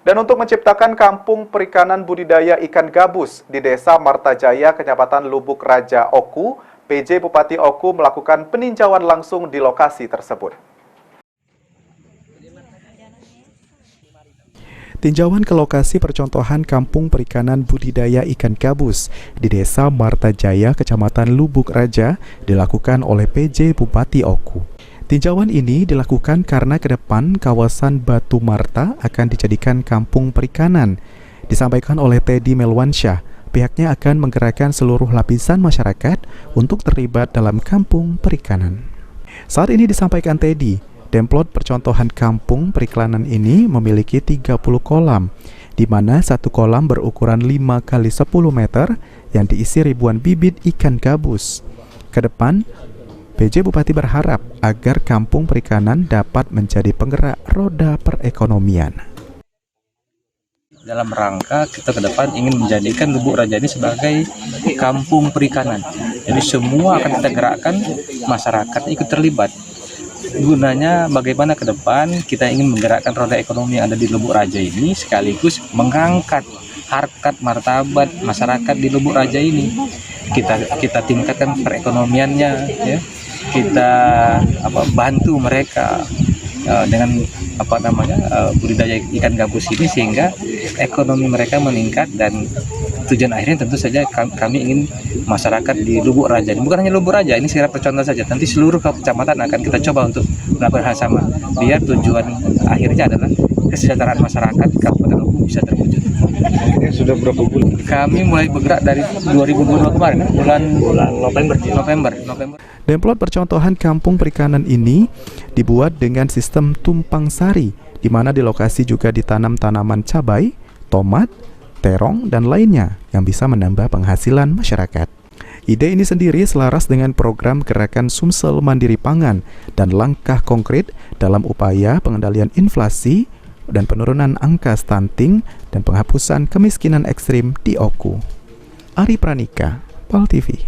Dan untuk menciptakan kampung perikanan budidaya ikan gabus di Desa Martajaya, Kecamatan Lubuk Raja, Oku, PJ Bupati Oku melakukan peninjauan langsung di lokasi tersebut. Tinjauan ke lokasi percontohan kampung perikanan budidaya ikan gabus di Desa Martajaya, Kecamatan Lubuk Raja dilakukan oleh PJ Bupati Oku. Tinjauan ini dilakukan karena ke depan kawasan Batu Marta akan dijadikan kampung perikanan. Disampaikan oleh Teddy Melwansyah, pihaknya akan menggerakkan seluruh lapisan masyarakat untuk terlibat dalam kampung perikanan. Saat ini disampaikan Teddy, template percontohan kampung perikanan ini memiliki 30 kolam, di mana satu kolam berukuran 5 x 10 meter yang diisi ribuan bibit ikan gabus. Ke depan, PJ Bupati berharap agar kampung perikanan dapat menjadi penggerak roda perekonomian. Dalam rangka kita ke depan ingin menjadikan Lubuk Raja ini sebagai kampung perikanan. Jadi semua akan kita gerakkan, masyarakat ikut terlibat. Gunanya bagaimana ke depan kita ingin menggerakkan roda ekonomi yang ada di Lubuk Raja ini, sekaligus mengangkat harkat martabat masyarakat di Lubuk Raja ini. Kita tingkatkan perekonomiannya, ya. Kita bantu mereka dengan budidaya ikan gabus ini sehingga ekonomi mereka meningkat, dan tujuan akhirnya tentu saja kami ingin masyarakat di Lubuk Raja, bukan hanya Lubuk Raja, ini secara percontohan saja, nanti seluruh kecamatan akan kita coba untuk melakukan hal sama, biar tujuan akhirnya adalah kesejahteraan masyarakat Kabupaten Oku bisa terwujud. Sudah berapa bulan? Kami mulai bergerak dari 2022 kemarin, bulan November. Template percontohan kampung perikanan ini dibuat dengan sistem tumpang sari, di mana di lokasi juga ditanam tanaman cabai, tomat, terong, dan lainnya yang bisa menambah penghasilan masyarakat. Ide ini sendiri selaras dengan program Gerakan Sumsel Mandiri Pangan dan langkah konkret dalam upaya pengendalian inflasi dan penurunan angka stunting dan penghapusan kemiskinan ekstrim di Oku. Ari Pranika, PAL TV.